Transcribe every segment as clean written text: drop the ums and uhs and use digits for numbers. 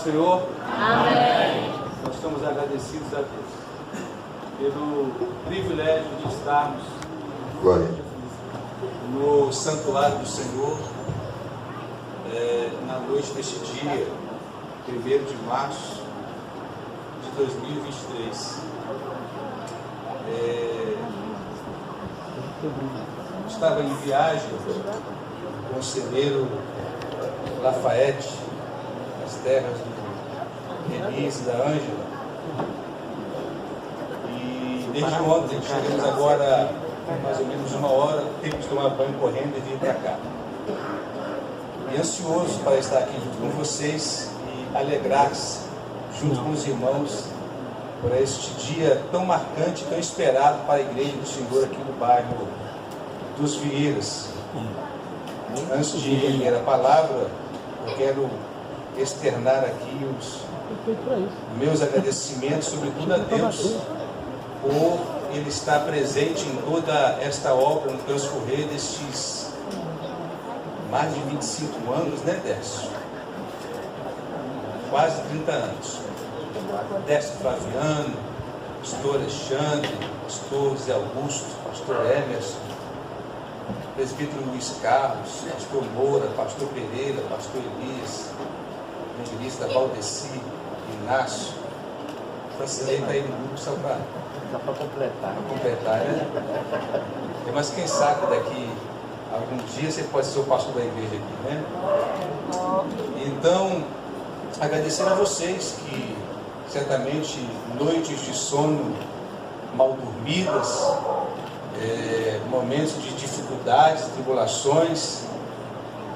Senhor, Amém. Nós estamos agradecidos a Deus pelo privilégio de estarmos no santuário do Senhor na noite deste dia, 1º de março de 2023. Estava em viagem com o conselheiro Lafayette, nas terras do Denise e da Ângela, e desde ontem chegamos agora mais ou menos 1 hora, temos que tomar banho correndo e vir para cá, e ansioso para estar aqui junto com vocês e alegrar-se junto com os irmãos por este dia tão marcante, tão esperado para a igreja do Senhor aqui no bairro dos Vieiras. Antes de ler a palavra, eu quero externar aqui os meus agradecimentos, sobretudo a Deus, por Ele estar presente em toda esta obra no transcorrer destes mais de 25 anos, né, Décio? Quase 30 anos. Décio Flaviano, pastor Alexandre, pastor Zé Augusto, pastor Emerson, presbítero Luiz Carlos, pastor Moura, pastor Pereira, pastor Elias, evangelista Valdeci, Inácio. Francinei está aí no grupo só para completar, né? Mas quem sabe daqui a algum dia você pode ser o pastor da igreja aqui, né? Então, agradecer a vocês que certamente noites de sono mal dormidas, momentos de dificuldades, tribulações,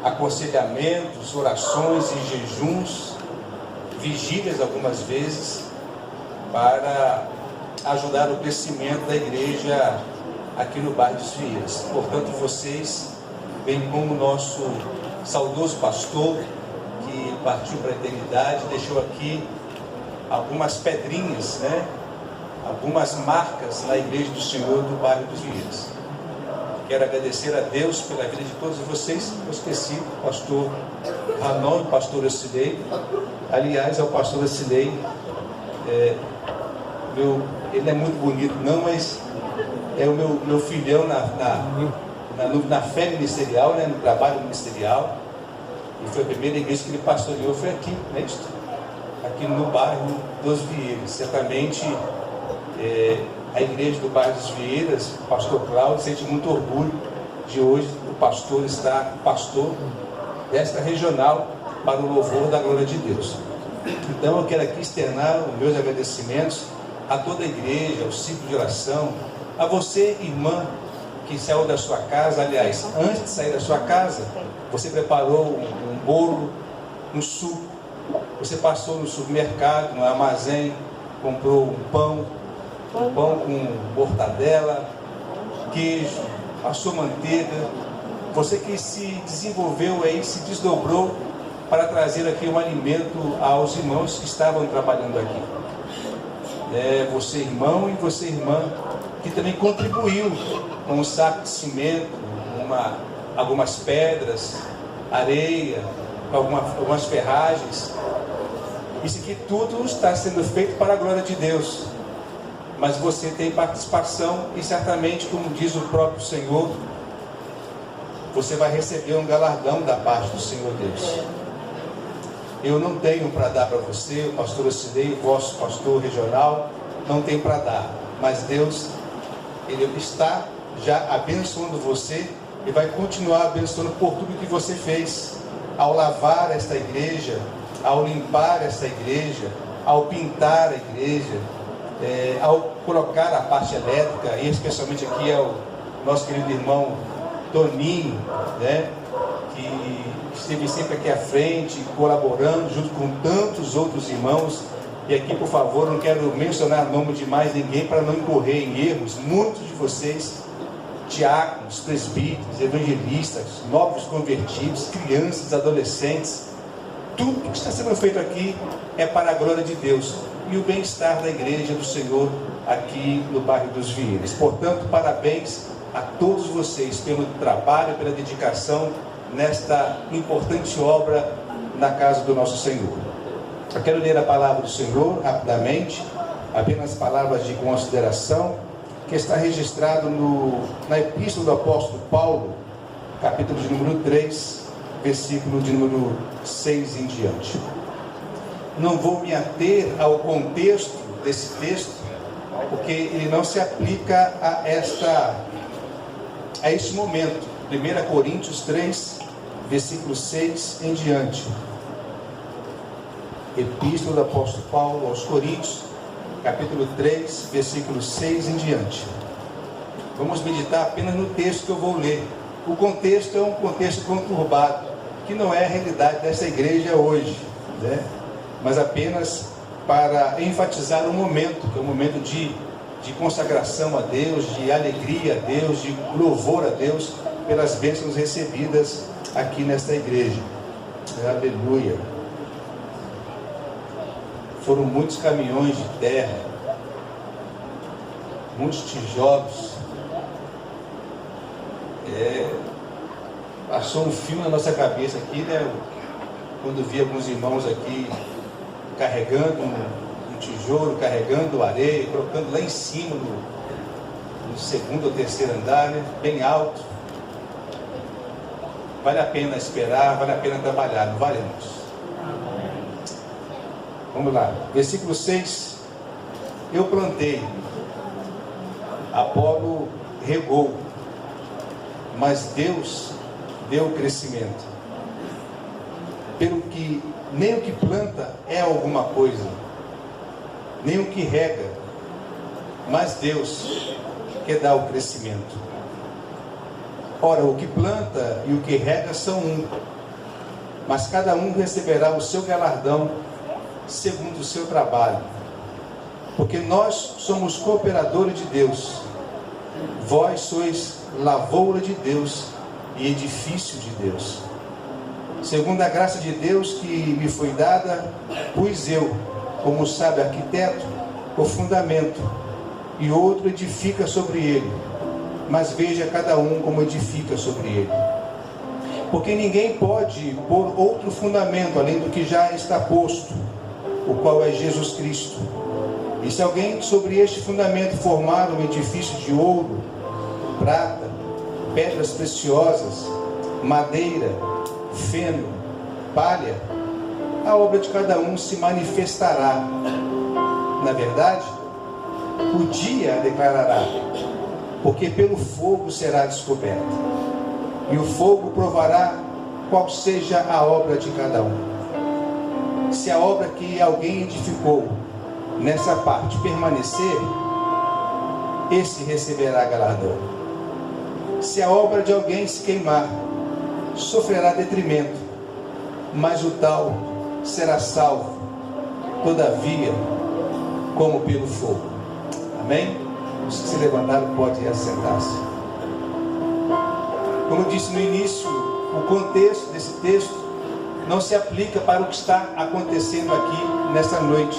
aconselhamentos, orações e jejuns, vigílias algumas vezes, para ajudar o crescimento da igreja aqui no bairro dos Vieiras. Portanto, vocês, bem como o nosso saudoso pastor, que partiu para a eternidade, deixou aqui algumas pedrinhas, né? Algumas marcas na igreja do Senhor do bairro dos Vieiras. Quero agradecer a Deus pela vida de todos vocês. Eu esqueci o pastor Ranon e o pastor Ocilei. Aliás, é o pastor Ocilei. Ele é muito bonito, não, mas é o meu filhão na fé ministerial, né, no trabalho ministerial. E foi a primeira igreja que ele pastoreou, foi aqui, né, aqui no bairro dos Vieiras. Certamente a igreja do bairro dos Vieiras, o pastor Cláudio, sente muito orgulho de hoje o pastor estar pastor desta regional para o louvor da glória de Deus. Então eu quero aqui externar os meus agradecimentos a toda a igreja, ao ciclo de oração, a você, irmã, que saiu da sua casa. Aliás, antes de sair da sua casa, você preparou um bolo, um suco, você passou no supermercado, no armazém, comprou um pão com mortadela, queijo, passou manteiga. Você que se desenvolveu aí, se desdobrou para trazer aqui um alimento aos irmãos que estavam trabalhando aqui. Você, irmão, e você, irmã, que também contribuiu com um saco de cimento, algumas pedras, areia, algumas ferragens. Isso aqui tudo está sendo feito para a glória de Deus. Mas você tem participação e certamente, como diz o próprio Senhor, você vai receber um galardão da parte do Senhor Deus. Eu não tenho para dar para você, o pastor Ocilei, o vosso pastor regional, não tem para dar. Mas Deus, Ele está já abençoando você e vai continuar abençoando por tudo que você fez. Ao lavar esta igreja, ao limpar esta igreja, ao pintar a igreja, ao colocar a parte elétrica, e especialmente aqui ao nosso querido irmão Toninho, né, que esteve sempre aqui à frente, colaborando junto com tantos outros irmãos. E aqui, por favor, não quero mencionar o nome de mais ninguém para não incorrer em erros. Muitos de vocês, diáconos, presbíteros, evangelistas, novos convertidos, crianças, adolescentes, tudo que está sendo feito aqui é para a glória de Deus e o bem-estar da igreja do Senhor aqui no bairro dos Vieiras. Portanto, parabéns a todos vocês pelo trabalho, pela dedicação nesta importante obra na casa do nosso Senhor. Eu quero ler a palavra do Senhor rapidamente, apenas palavras de consideração, que está registrado na epístola do apóstolo Paulo, capítulo de número 3, versículo de número 6 em diante. Não vou me ater ao contexto desse texto, porque ele não se aplica a este momento. 1 Coríntios 3, versículo 6 em diante. Epístola do apóstolo Paulo aos Coríntios, capítulo 3, versículo 6 em diante. Vamos meditar apenas no texto que eu vou ler. O contexto é um contexto conturbado, que não é a realidade dessa igreja hoje, né? Mas apenas para enfatizar um momento, que é um momento de consagração a Deus, de alegria a Deus, de louvor a Deus, pelas bênçãos recebidas aqui nesta igreja. Aleluia. Foram muitos caminhões de terra, muitos tijolos. Passou um fio na nossa cabeça aqui, né? Quando vi alguns irmãos aqui carregando um tijolo, carregando areia, colocando lá em cima, no segundo ou terceiro andar, né? Bem alto. Vale a pena esperar, vale a pena trabalhar, não vale, irmãos? Vamos lá, versículo 6. Eu plantei, Apolo regou, mas Deus deu o crescimento. Pelo que nem o que planta é alguma coisa, nem o que rega, mas Deus que dá o crescimento. Ora, o que planta e o que rega são um, mas cada um receberá o seu galardão segundo o seu trabalho. Porque nós somos cooperadores de Deus. Vós sois lavoura de Deus e edifício de Deus. Segundo a graça de Deus que me foi dada, pus eu, como sábio arquiteto, o fundamento, e outro edifica sobre ele. Mas veja cada um como edifica sobre ele. Porque ninguém pode pôr outro fundamento além do que já está posto, o qual é Jesus Cristo. E se alguém sobre este fundamento formar um edifício de ouro, prata, pedras preciosas, madeira, feno, palha, a obra de cada um se manifestará. Na verdade, o dia a declarará, porque pelo fogo será descoberta. E o fogo provará qual seja a obra de cada um. Se a obra que alguém edificou nessa parte permanecer, esse receberá galardão. Se a obra de alguém se queimar, sofrerá detrimento, mas o tal será salvo, todavia, como pelo fogo. Amém? Os que se levantaram podem assentar-se. Como eu disse no início, o contexto desse texto não se aplica para o que está acontecendo aqui nesta noite,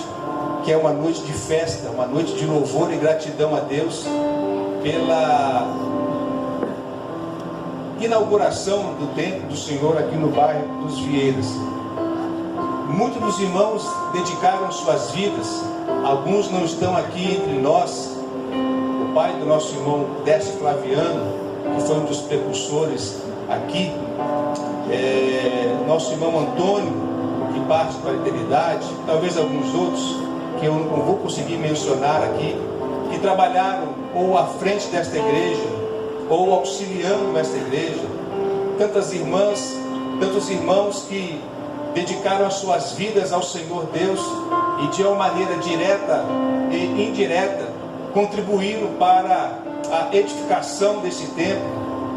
que é uma noite de festa, uma noite de louvor e gratidão a Deus pela inauguração do templo do Senhor aqui no bairro dos Vieiras. Muitos dos irmãos dedicaram suas vidas, alguns não estão aqui entre nós. O pai do nosso irmão Décio Flaviano, que foi um dos precursores aqui, nosso irmão Antônio, que parte para a eternidade, talvez alguns outros que eu não vou conseguir mencionar aqui, que trabalharam ou à frente desta igreja, ou auxiliando esta igreja. Tantas irmãs, tantos irmãos que dedicaram as suas vidas ao Senhor Deus e de uma maneira direta e indireta contribuíram para a edificação desse templo.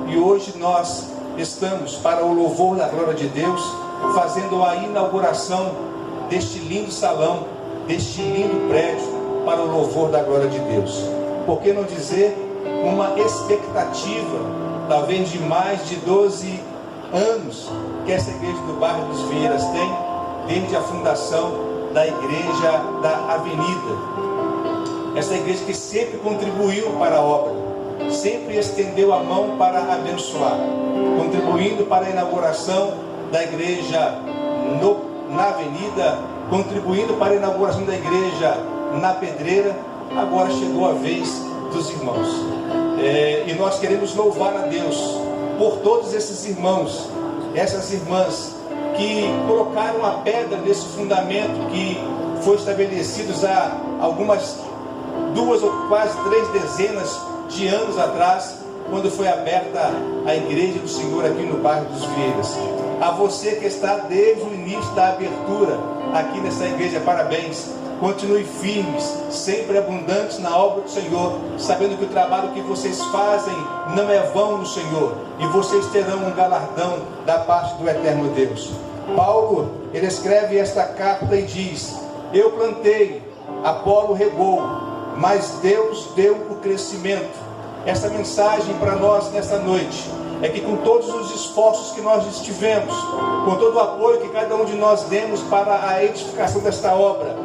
E hoje nós estamos, para o louvor da glória de Deus, fazendo a inauguração deste lindo salão, deste lindo prédio, para o louvor da glória de Deus. Por que não dizer uma expectativa, talvez de mais de 12 anos, que essa igreja do bairro dos Vieiras tem, desde a fundação da igreja da Avenida. Essa igreja que sempre contribuiu para a obra, sempre estendeu a mão para abençoar, contribuindo para a inauguração da igreja na Avenida contribuindo para a inauguração da igreja na Pedreira, agora chegou a vez dos irmãos. E nós queremos louvar a Deus por todos esses irmãos, essas irmãs que colocaram a pedra nesse fundamento que foi estabelecido há algumas 2 ou quase 3 dezenas de anos atrás, quando foi aberta a igreja do Senhor aqui no bairro dos Vieiras. A você que está desde o início da abertura aqui nessa igreja, parabéns. Continue firmes, sempre abundantes na obra do Senhor, sabendo que o trabalho que vocês fazem não é vão no Senhor, e vocês terão um galardão da parte do eterno Deus. Paulo, ele escreve esta carta e diz: eu plantei, Apolo regou, mas Deus deu o crescimento. Essa mensagem para nós nesta noite é que, com todos os esforços que nós estivemos, com todo o apoio que cada um de nós demos para a edificação desta obra,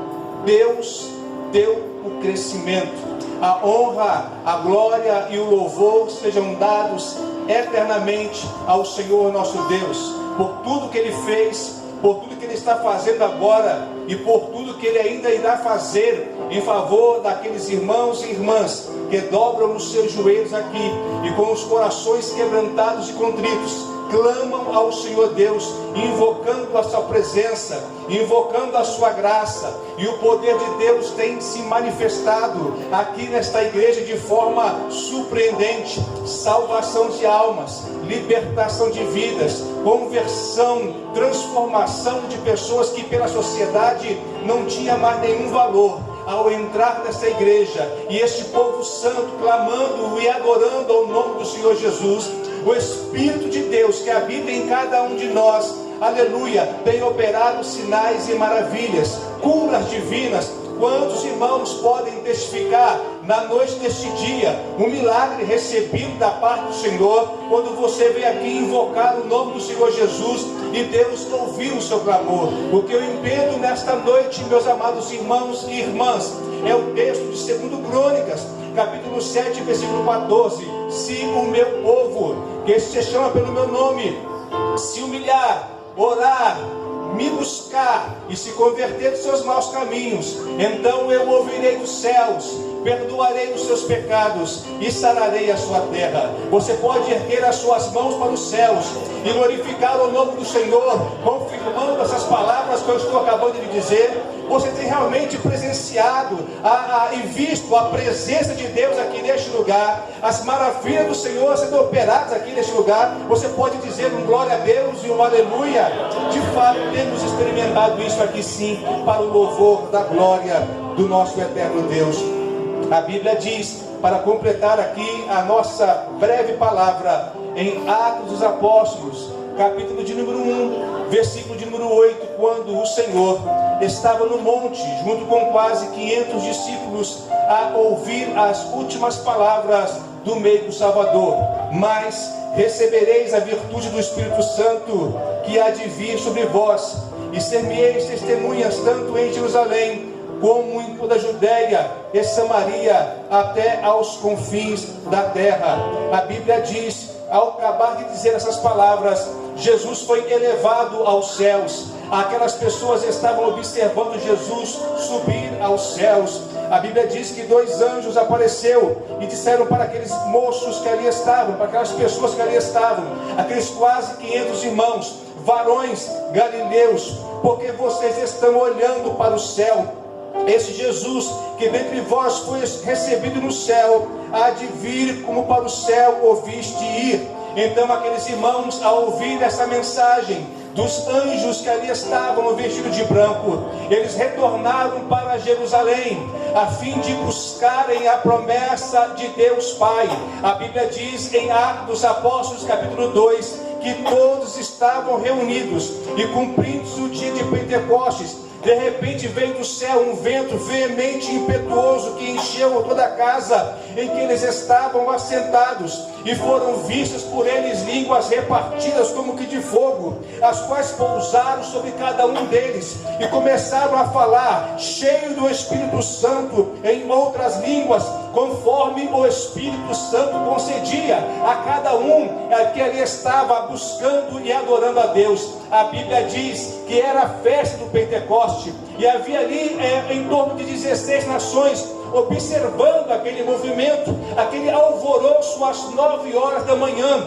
Deus deu o crescimento. A honra, a glória e o louvor sejam dados eternamente ao Senhor nosso Deus, por tudo que Ele fez, por tudo que Ele está fazendo agora e por tudo que Ele ainda irá fazer em favor daqueles irmãos e irmãs que dobram os seus joelhos aqui e com os corações quebrantados e contritos clamam ao Senhor Deus, invocando a sua presença, invocando a sua graça, e o poder de Deus tem se manifestado aqui nesta igreja de forma surpreendente. Salvação de almas, libertação de vidas, conversão, transformação de pessoas que pela sociedade não tinha mais nenhum valor. Ao entrar nessa igreja e este povo santo clamando e adorando ao nome do Senhor Jesus, o Espírito de Deus que habita em cada um de nós, aleluia, tem operado sinais e maravilhas, curas divinas. Quantos irmãos podem testificar na noite deste dia um milagre recebido da parte do Senhor, quando você veio aqui invocar o nome do Senhor Jesus e Deus ouviu o seu clamor? O que eu entendo nesta noite, meus amados irmãos e irmãs, é o texto de 2 Crônicas, capítulo 7, versículo 14. Se o meu povo, que se chama pelo meu nome, se humilhar, orar, me buscar e se converter dos seus maus caminhos, então eu ouvirei dos céus, perdoarei os seus pecados e sararei a sua terra. Você pode erguer as suas mãos para os céus e glorificar o nome do Senhor, confirmando essas palavras que eu estou acabando de lhe dizer. Você tem realmente presenciado e visto a presença de Deus aqui neste lugar, as maravilhas do Senhor sendo operadas aqui neste lugar. Você pode dizer um glória a Deus e um aleluia. De fato, temos experimentado isso aqui sim, para o louvor da glória do nosso eterno Deus. A Bíblia diz, para completar aqui a nossa breve palavra, em Atos dos Apóstolos, capítulo de número 1, versículo de número 8, quando o Senhor estava no monte, junto com quase 500 discípulos, a ouvir as últimas palavras do meio do Salvador: mas recebereis a virtude do Espírito Santo, que há de vir sobre vós, e ser-me-eis testemunhas tanto em Jerusalém, como em toda a Judéia e Samaria, até aos confins da terra. A Bíblia diz, ao acabar de dizer essas palavras, Jesus foi elevado aos céus. Aquelas pessoas estavam observando Jesus subir aos céus. A Bíblia diz que 2 anjos apareceram e disseram para aqueles moços que ali estavam, para aquelas pessoas que ali estavam, aqueles quase 500 irmãos, varões galileus, porque vocês estão olhando para o céu. Esse Jesus que dentre vós foi recebido no céu, há de vir como para o céu ouviste ir. Então aqueles irmãos, ao ouvir essa mensagem dos anjos que ali estavam vestidos de branco, eles retornaram para Jerusalém, a fim de buscarem a promessa de Deus Pai. A Bíblia diz em Atos dos Apóstolos, capítulo 2, que todos estavam reunidos e cumpridos o dia de Pentecostes. De repente veio do céu um vento veemente e impetuoso que encheu toda a casa em que eles estavam assentados, e foram vistas por eles línguas repartidas como que de fogo, as quais pousaram sobre cada um deles, e começaram a falar, cheio do Espírito Santo, em outras línguas, conforme o Espírito Santo concedia a cada um que ali estava buscando e adorando a Deus. a Bíblia diz que era a festa do Pentecoste, e havia ali em torno de 16 nações, observando aquele movimento, aquele alvoroço às 9 horas da manhã,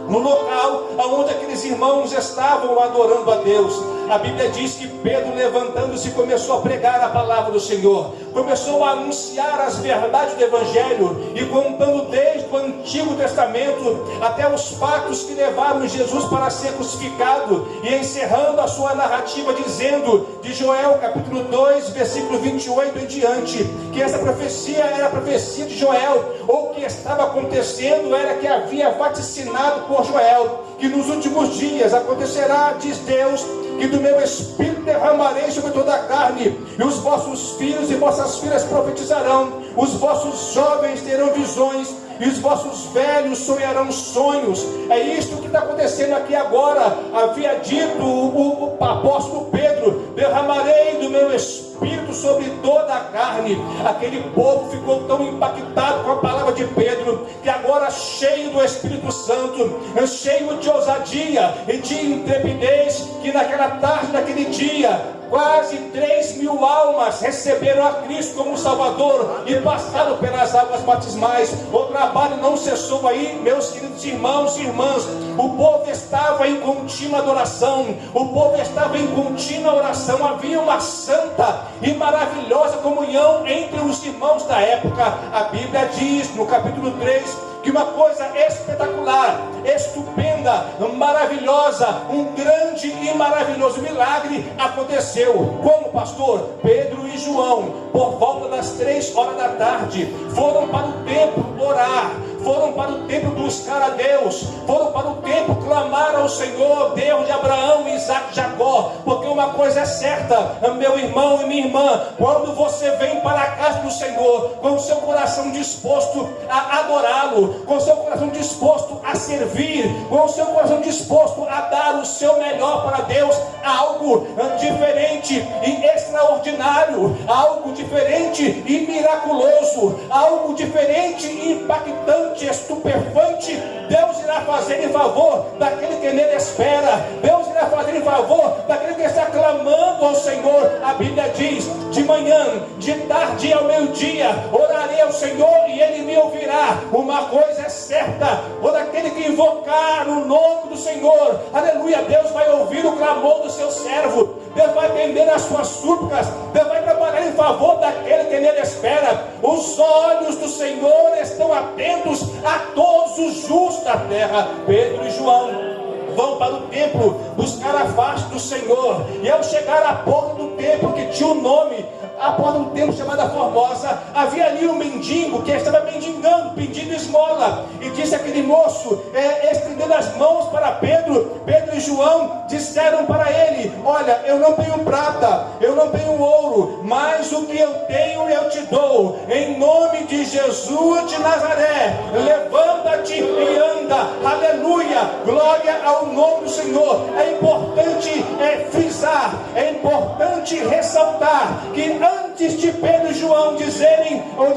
no local onde aqueles irmãos estavam adorando a Deus. A Bíblia diz que Pedro, levantando-se, começou a pregar a palavra do Senhor, começou a anunciar as verdades do Evangelho, e contando desde o Antigo Testamento até os fatos que levaram Jesus para ser crucificado, e encerrando a sua narrativa dizendo, de Joel capítulo 2, versículo 28 em diante, que essa profecia era a profecia de Joel, ou o que estava acontecendo era que havia vaticinado por Joel, que nos últimos dias acontecerá, diz Deus, que do meu Espírito derramarei sobre toda a carne, e os vossos filhos e vossas filhas profetizarão, os vossos jovens terão visões, e os vossos velhos sonharão sonhos. É isto que está acontecendo aqui agora. Havia dito o apóstolo Pedro: derramarei do meu Espírito sobre toda a carne. Aquele povo ficou tão impactado com a palavra de Pedro, que agora, cheio do Espírito Santo, cheio de ousadia e de intrepidez, que naquela tarde, naquele dia, quase 3.000 almas receberam a Cristo como Salvador e passaram pelas águas batismais. O trabalho não cessou aí, meus queridos irmãos e irmãs. O povo estava em contínua adoração, o povo estava em contínua oração. Havia uma santa e maravilhosa comunhão entre os irmãos da época. A Bíblia diz no capítulo 3 que uma coisa espetacular, estupenda, maravilhosa, um grande e maravilhoso milagre aconteceu. Como, pastor? Pedro e João, por volta das 3 horas da tarde, foram para o templo orar, foram para o templo buscar a Deus, foram para o templo clamar ao Senhor, Deus de Abraão, Isaac e Jacó. Porque uma coisa é certa, meu irmão e minha irmã, quando você vem para a casa do Senhor com o seu coração disposto a adorá-lo, com o seu coração disposto a servir, com o seu coração disposto a dar o seu melhor para Deus, algo diferente e extraordinário, algo diferente e miraculoso, algo diferente e impactante, estupefante, Deus irá fazer em favor daquele que nele espera. Deus irá fazer em favor daquele que está clamando ao Senhor. A Bíblia diz: de manhã, de tarde e ao meio-dia, orarei ao Senhor e Ele me ouvirá. Uma coisa é certa: todo aquele que invocar o nome do Senhor, aleluia, Deus vai ouvir o clamor do seu servo, Deus vai atender as suas súplicas, Deus vai trabalhar em favor daquele que nele espera. Os olhos do Senhor estão atentos a todos os justos da terra. Pedro e João vão para o templo buscar a face do Senhor, e ao chegar à porta do templo, que tinha um nome, a porta do templo chamada Formosa, havia ali um mendigo que estava mendigando, pedindo esmola, e disse aquele moço, estendendo as mãos para Pedro. Pedro e João disseram para ele: olha, eu não tenho prata, eu não tenho ouro, mas o que eu tenho eu te dou. Em nome de Jesus de Nazaré, levanta-te e anda. Aleluia, glória ao nome do Senhor. É importante frisar, é importante ressaltar que antes de Pedro e João dizerem, ou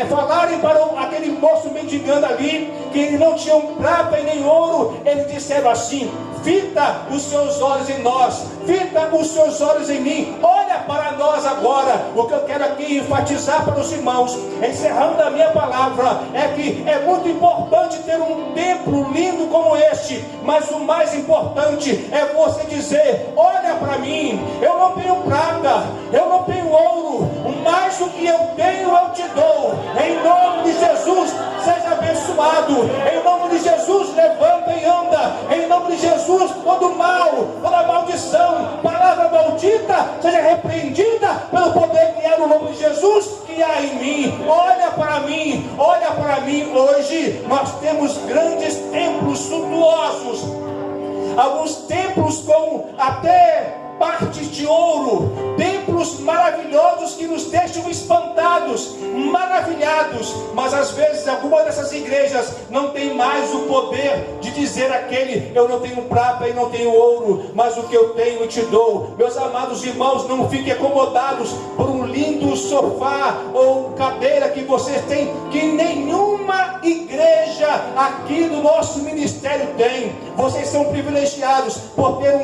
falarem para aquele moço mendigando ali, que não tinham prata e nem ouro, eles disseram assim: fita os seus olhos em nós, fita os seus olhos em mim, olha para nós agora. O que eu quero aqui enfatizar para os irmãos, encerrando a minha palavra, é que é muito importante ter um templo lindo como este, mas o mais importante é você dizer: olha para mim, eu não tenho prata, eu não tenho ouro, mas o que eu tenho eu te dou. Em nome de Jesus, seja abençoado. Em nome de Jesus, levanta e anda. Em nome de Jesus, todo mal, toda maldição, palavra maldita, seja repreendida pelo poder que há no nome de Jesus, que há em mim. Olha para mim, olha para mim. Hoje nós temos grandes templos suntuosos, alguns templos com até partes de ouro, templos maravilhosos que nos deixam espantados, maravilhados, mas às vezes algumas dessas igrejas não tem mais o poder de dizer aquele: eu não tenho prata e não tenho ouro, mas o que eu tenho eu te dou. Meus amados irmãos, não fiquem acomodados por um lindo sofá ou cadeira que vocês têm, que nenhuma igreja igreja aqui do nosso ministério tem. Vocês são privilegiados por ter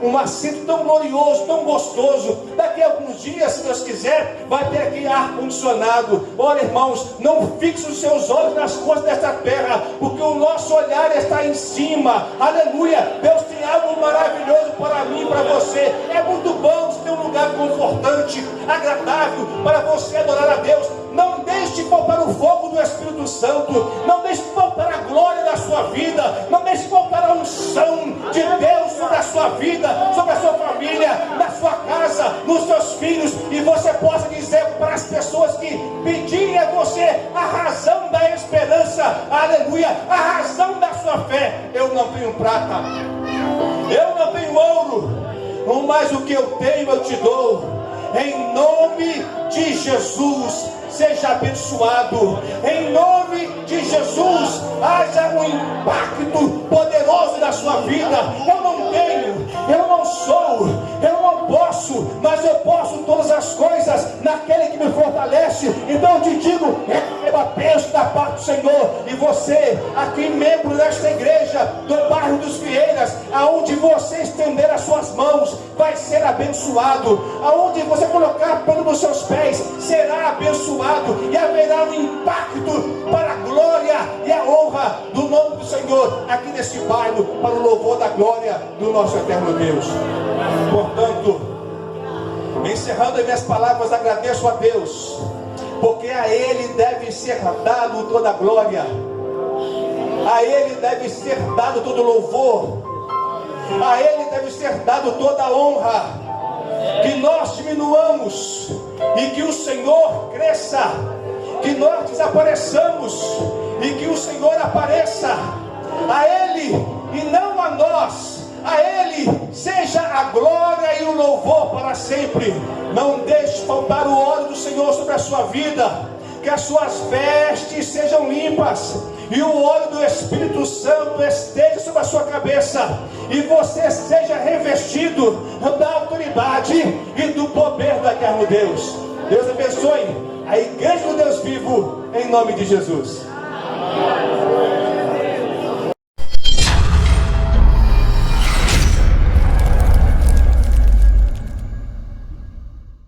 um assento tão glorioso, tão gostoso. Daqui a alguns dias, se Deus quiser, vai ter aqui ar-condicionado. Olha, irmãos, não fixe os seus olhos nas coisas desta terra, porque o nosso olhar está em cima. Aleluia! Deus tem algo maravilhoso para mim e para você. É muito bom ter um lugar confortante, agradável, para você adorar a Deus. Não deixe faltar o fogo do Espírito Santo. Não deixe faltar a glória da sua vida. Não deixe faltar a unção de Deus sobre a sua vida, sobre a sua família, na sua casa, nos seus filhos. E você possa dizer para as pessoas que pedirem a você a razão da esperança, aleluia, a razão da sua fé: eu não tenho prata, eu não tenho ouro, mas o que eu tenho eu te dou. Em nome de Jesus, seja abençoado. Em nome de Jesus, haja um impacto poderoso na sua vida. Eu não tenho, eu não sou, eu não posso, mas eu posso todas as coisas naquele que me fortalece. Então eu te digo, receba a bênção da parte do Senhor. E você, aqui membro desta igreja, do bairro dos Vieiras, aonde você estender as suas mãos, vai ser abençoado. Aonde você colocar a planta dos seus pés, será abençoado. E haverá um impacto para a glória e a honra do nome do Senhor aqui nesse bairro, para o louvor da glória do nosso eterno Deus. Portanto, encerrando as minhas palavras, agradeço a Deus, porque a Ele deve ser dado toda a glória, a Ele deve ser dado todo o louvor, a Ele deve ser dado toda a honra. Que nós diminuamos e que o Senhor cresça, que nós desapareçamos e que o Senhor apareça. A Ele e não a nós, a Ele seja a glória e o louvor para sempre. Não deixe faltar o óleo do Senhor sobre a sua vida, que as suas vestes sejam limpas e o óleo do Espírito Santo esteja sobre a sua cabeça, e você seja revestido da autoridade e do poder do eterno Deus. Deus abençoe a igreja do Deus vivo, em nome de Jesus.